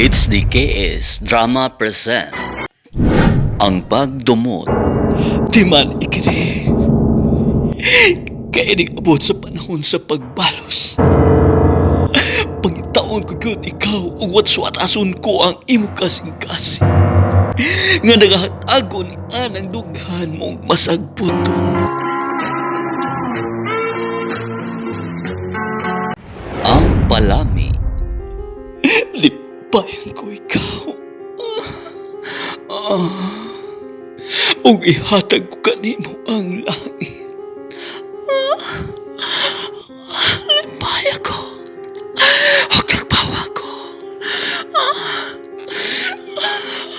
It's the KS Drama Present Ang Pagdumot. Di man ikini. Kaya abot sa panahon sa pagbalos. Pangitaon ko yun ikaw ug watswatason ko ang imo kasing-kasing. Nga nagahatago ni anang dughan mong masagputon. Ang Palami. Lipayan ko ikaw. Ug ihatag ko kanimo ang langit. Lipayan ko. Huwag nagbawa ko.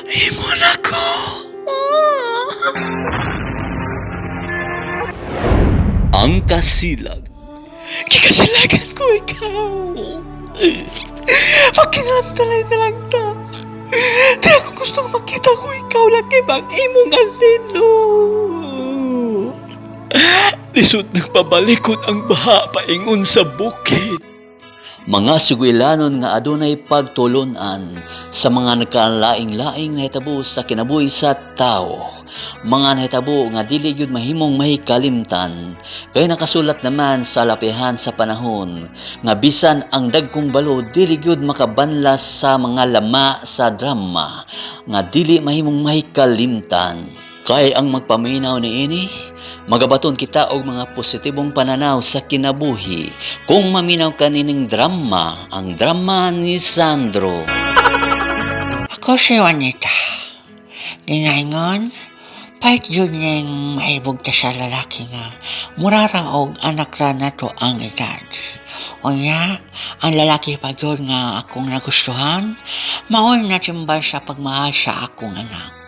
Imo na ko. Ang Kasilag. Kikasilagan ko ikaw. Makinamtalay na lang ta. Di ako gustong makita ko ikaw lagi bang imong alino. Lisod nagpabalikod ang baha paingon sa bukid. Mga sugwilanon nga adunay pagtulunan sa mga nagkalaing-laing nahitabo sa kinabuhi sa tao. Mga nahitabo nga dili gyud mahimong mahikalimtan kay nakasulat naman sa lapihan sa panahon nga bisan ang dagkong balo dili gyud makabanlas sa mga lama sa drama nga dili mahimong mahikalimtan. Kay ang magpaminaw niini magabaton kita og mga positibong pananaw sa kinabuhi kung maminaw kanining drama, ang drama ni Sandro. Ako si Juanita. Ginaingon, pahit yun yung maibog ta sa lalaki nga. Murara og anak ra na to ang edad. O niya, ang lalaki pa yun nga akong nagustuhan, maoy na timbal sa pagmahal sa akong anak.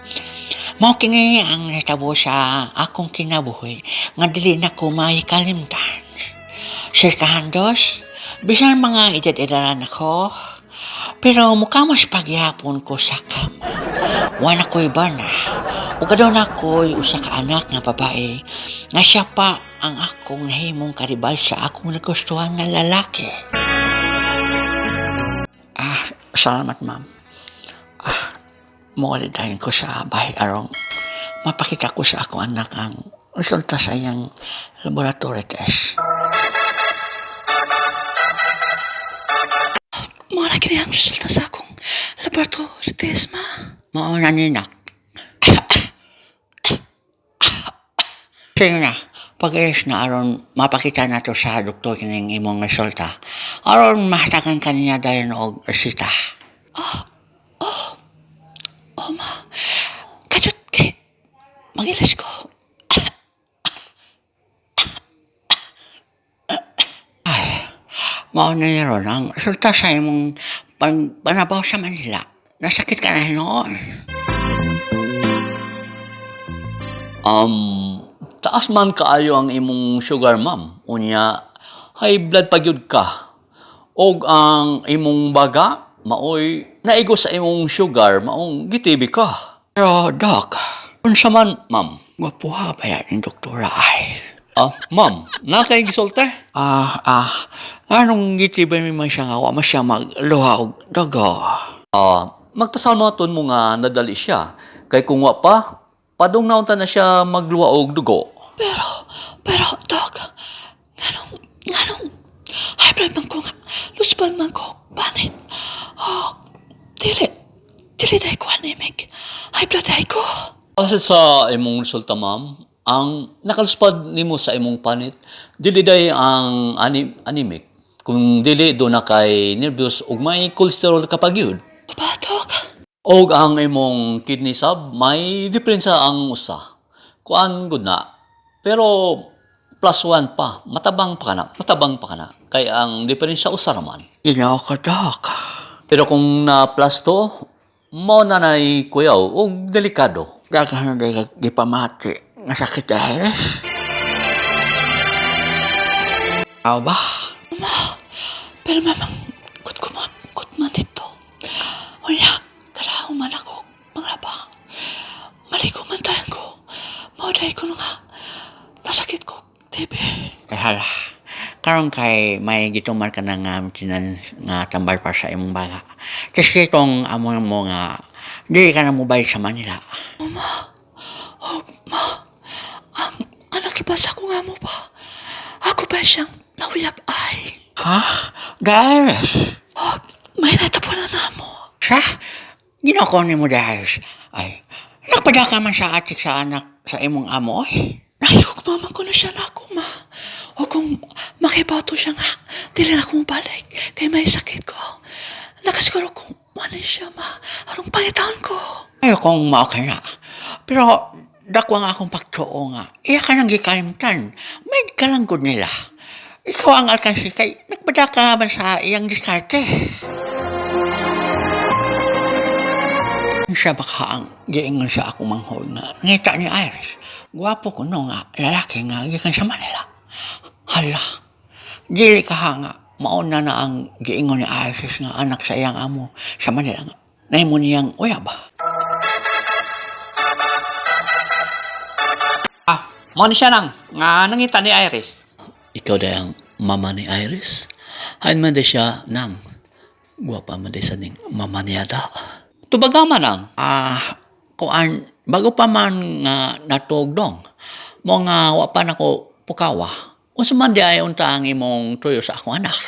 Mao kini ang natabo sa akong kinabuhi nga dili na ko mahikalimtan. Sir Kahandos, bisan mga edad-edaran ako, pero mukha mas pagyapon ko sa kama. Wala ko'y bana. O kadon ako'y usa ka anak nga babae nga siya pa ang akong nahimong karibal sa akong nagustuhan nga lalaki. Salamat ma'am. Mawalidahin ko sa bahay arong mapakita ko sa akong anak ang resulta sa iyang laboratory test. Mawala kini ang resulta sa akong laboratory test, ma. Mauna ninak. Sige na, pag-ayos na aron mapakita na to sa doktor kining imong resulta. Aron mahatagan kaniya dayon og resita. Ma. Kajut kay magilas ko. Mauna niya ron ang resulta sa imong panabaw sa Manila. Nasakit ka na noon. Taas man kaayo ang imong sugar, ma'am. Unya, high blood pagyud ka. Og ang imong baga, maoy naigo sa imong sugar, maong gitibi ka. Pero, Doc, Unsa man, ma'am? gwapuha ba yan yung doktora ay? Ma'am, nakaigisolta? Anong gitibay mo siya nga, wa siya magluha og dugo. Magpasalmaton mo nga nadali siya. Kay kung wa pa, padong naunta na siya magluwa og dugo. Pero, Doc, nganong, high blood man ko nga, lusban man ko, banit. Dili dahi ko anemic. High blood dahi ko. Kasi sa imong resulta, ma'am, ang nakaluspad nimo sa imong panit, dili day ang anemic. Kung dili do na kay nervous ug may cholesterol kapag yun. Aba, Doc. Og ang imong kidney sub, may diferensya ang usa. Kuan gud na. Pero plus 1 pa, matabang pa kana. Kay ang diferensya usa raman. Ginawa ko, Doc. Pero kung na plus 2, mo na nay kuyaw og delikado. Daghan na gipamati. Nga sakit dahil. Aw ba? Pero mamang, kutman dito. Wala, karahaw man ako, manglabang. Maligo man tayo ko. Mauday ko nga, nasakit ko, TV. Kay hala. Karon kay may gituman ka na nga tinan nga tambal para sa imong baga. Kasi itong amo mo nga, di ka na mobile sa Manila. Ang anak na ba sa akong amo ba? Ako ba siyang nauyab ay? Ha? Darius? Oh, may natapon na namo. Sa? Ginako ni mo, Darius. Ay, nagpada ka man sa atik sa anak sa imong amo, eh. Nahigog mama ko na siya na ako, ma. O kung makibato siya nga, dili na ako mabalik. Kaya may sakit ko. Nakasiguro kung mali siya, ma. Anong pangitaan ko? Ayokong mao ka na. Pero, dakwa nga akong pagtuo nga. Iya ka nang gikalimtan. May kalanggod nila. Ikaw ang alkansi kay nagpada ka man sa iyang diskarte. Siya baka ang giingon sa ako manghol na ngita ni Iris. Gwapo ko no nga, lalaki nga, gikan sa Manila. Hala, dili ka nga, mauna na ang giingon ni Iris nga anak sa iyang amo sa Manila nga. Naimo niyang uyab. Mo ni siya nang, nga nangita ni Iris. Ikaw day ang mama ni Iris. Hain man day siya nang. Guwapa man day sa ning mama niya da. Tubagama nang. Kuan, bago pa man nga natog dong, mo nga wapan ako pukawa. Unsa man di ay unta ang imong tuyo sa akong anak.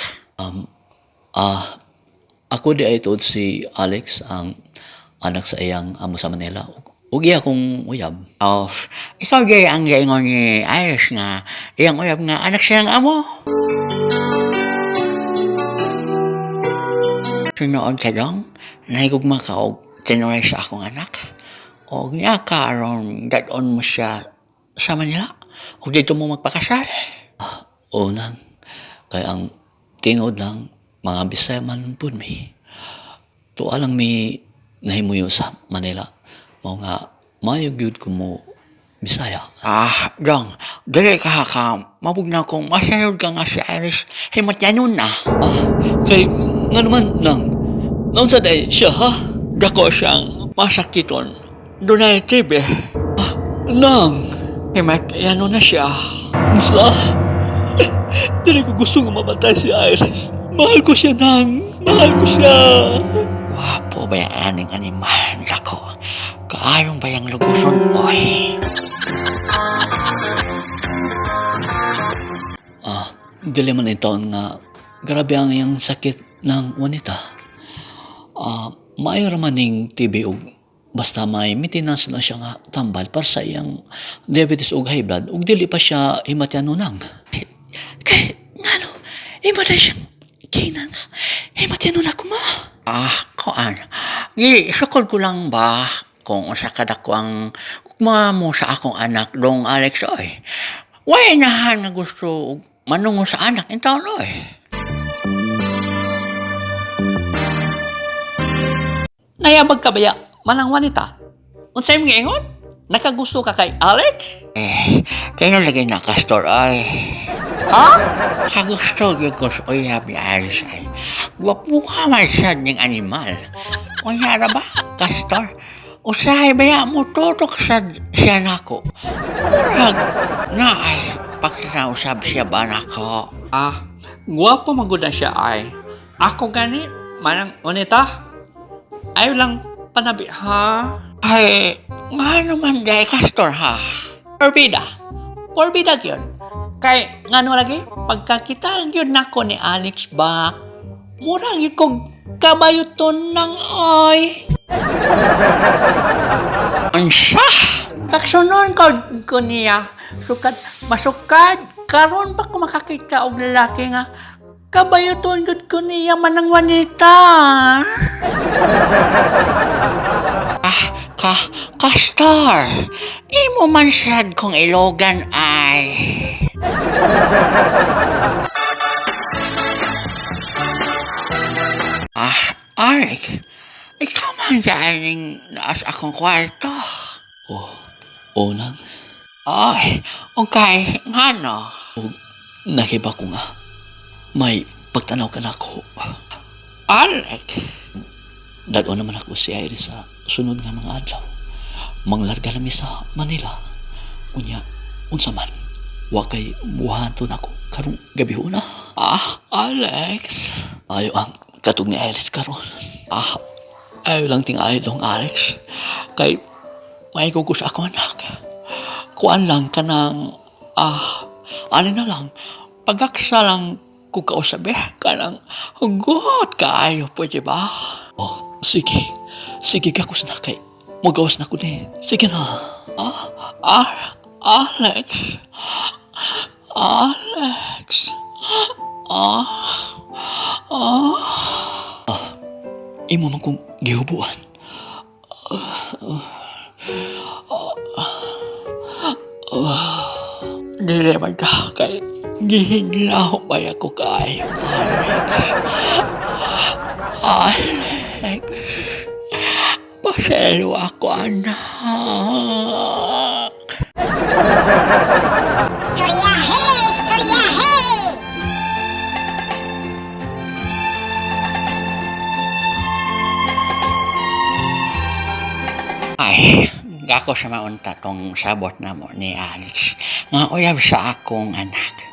Ako di ay tuod si Alex, ang anak sa iyang amo sa Manila. Ug iya kong uyab. Oh, ikaw di ang gaingon ni Iris nga iyang uyab nga anak siyang amo. Sunood ka dong, nahigugma ka og tinuray sa akong anak. O niya ka aron dadon mo siya sa Manila. O dito mo magpakasal. O nang, kaya ang tinod ng mga Bisaya man pud mi. Tuwa lang mi nahimuyo sa Manila. Mao nga mayog gyud ko mo Bisaya. Dong, dali ka mabugnaw kong masayod ka nga si Iris. Himatyanon na. Kay nga naman nang, naunsa day siya ha? Dako siyang masakiton. Dunay TV. Nang, Himatyanon na siya. sa dili ko gusto nga mamatay si Iris. Mahal ko siya nang, mahal ko siya. Wapo ba yung aning animal? Dako, kaayong ba yung luguson? Oy. Dili man ito nga grabe ang iyang sakit ng wanita. Maayo raman ning TB ug basta may maintenance na siya nga tambal para sa iyang diabetes ug high blood ug dili pa siya himatyanon nang. Kay, nga no, iba na siyang kainan nga. Himatyanon ako, ma. Kuan. Isukod ko lang ba kung usa ka dako ang ugma mo sa akong anak dong Alex oy. Way nahan nga gusto manungo sa anak in taon oy. Nayabag ka baya, manang wanita. Unsay mong ingon? Nakagusto ka kay Alex? Kaya lagi na Castor ay. Ha? Kagusto yung ko sa uyab ni Iris ay. Gwapo ka man sad ning animal. Kunyara ba, Castor? Usahay baya mo tutok sad siya nako. Murag na ay pagkinausab siya ba nako? Guwapo maguda siya ay. Ako gani, manang wanita. Ayaw lang panabi, ha? Ay, nga naman day, Castor ha. Porbida. Porbida yun. Kay, nga no lagi, pagkakita yun nako ni Alex ba, murang yun kong kabayuton ng oy. Ansa? Kaksunon ko niya, masukad, karon pa ko makakita og lalaki nga, kabayuton yun ko niya manang wanita. Castor, imo man sad kong ilogan ay. Arik, ikaw man dyan naas akong kwarto. O nang, Ay, okay, nga no. ug nakiba ko nga. May pagtanaw ka na ako. Alex, Dad-o naman ako si Iris sa sunod nga mga adlaw. Manglarga nami sa Manila. Unya, unsa man. Wa kay buhaton ako karong gabi una. Alex. Ayo ang katog ni Iris karon. Ayaw lang tingayo dong, Alex. Kay, may kukus ako, anak. Kuan lang ka ng, ano na lang, pagkaksa lang ko kausabi ka ng hugot kaayo, pwede ba? Oh, sige. Sige, kakus na kay. Magawas na ko ni. Sige na. Alex. Alex. Imo man kong gihubuan. Dili man ka kay gihiglaw ba ako kaayo, Alex. Paselo ako, anak. Ay, gako sa maunta tong sabot na mo ni Alex. Nga uyab sa akong anak.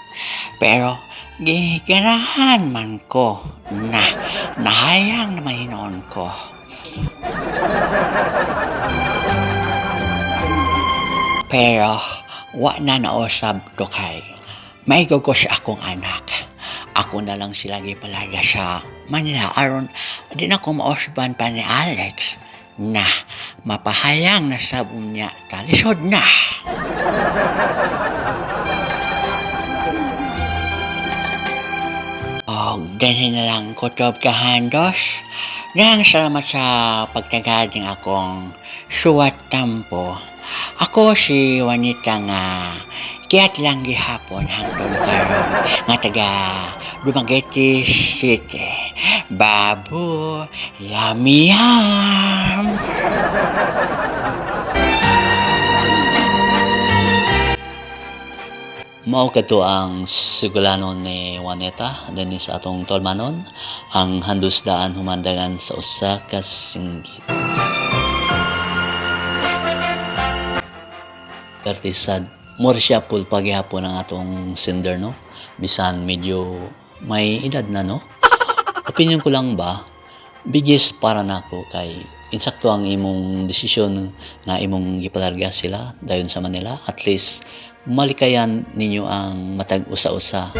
Pero, giganahan man ko na nahayang na mahinoon ko. Pero, wa na nausab to kay. May ko sa akong anak. Ako na lang sila gipalaga sa Manila aron di na ko mausban pa ni Alex na mapahayang na sabon niya talisod na. O, ganyan na lang kutob kahandos. Nang salamat sa pagtagading akong suwat tampo. Ako si Juanita nga kiyat lang gihapon hangtod karon nga taga Dumaguete City. Babu, yam. Mao kadto ang sugulanon ni Juanita dinhi sa atong tolmanon, ang handusdaan humandangan sa usa ka singgit. Artisad, more siya pul paghihapon ang atong sender, no? Bisan medyo may edad na, no? Opinion ko lang ba, bigis para nako kay insakto ang imong desisyon nga imong gipalarga sila dayon sa Manila. At least malikayan ninyo ang matag usa-usa.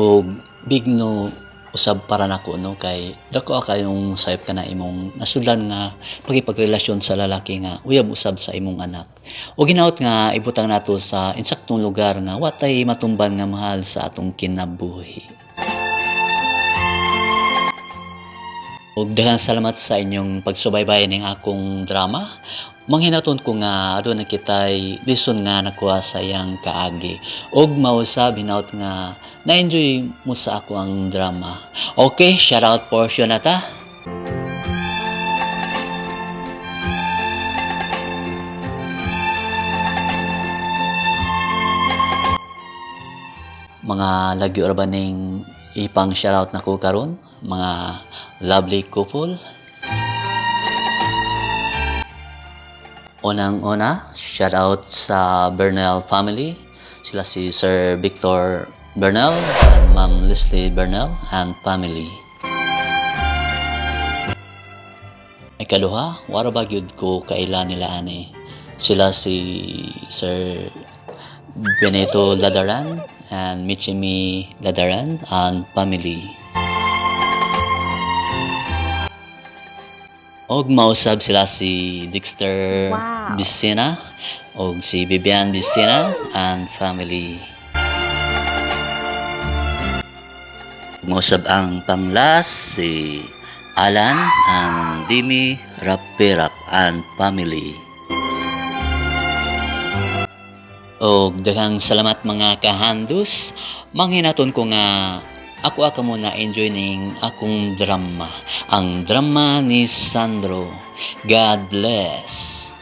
O bigno usab para nako, no, kay dako kayong sayop ka na imong nasudlan nga pagipagrelasyon sa lalaki nga uyab usab sa imong anak. O ginaot nga ibutang nato sa insaktong lugar nga watay matumban nga mahal sa atong kinabuhi. Og daghang salamat sa inyong pagsubaybay ning akong drama. Manghinaton ko nga aduna kitay lesson nga nakuha sa iyang kaagi. Og mausab hinaut nga na-enjoy mo sa ako ang drama. Okay, shout out portion na ta. Mga lagyo ra ba ning ipang shoutout na ko karon, mga lovely couple. Unang-una, shoutout sa Bernal family. Sila si Sir Victor Bernal and Ma'am Leslie Bernal and family. Ikaduha, wara ba gyud ko kaila nila ani. Sila si Sir Benito Ladaran and Michimi Ladaran and family. Og mausab sila si Dexter Bisina og si Vivian Bisina and family. Mausab ang panglas si Alan and Dimi Rapirap and family. Og daghang salamat mga kahandus. Manghinaton ko nga ako muna enjoy ning akong drama. Ang drama ni Sandro. God bless.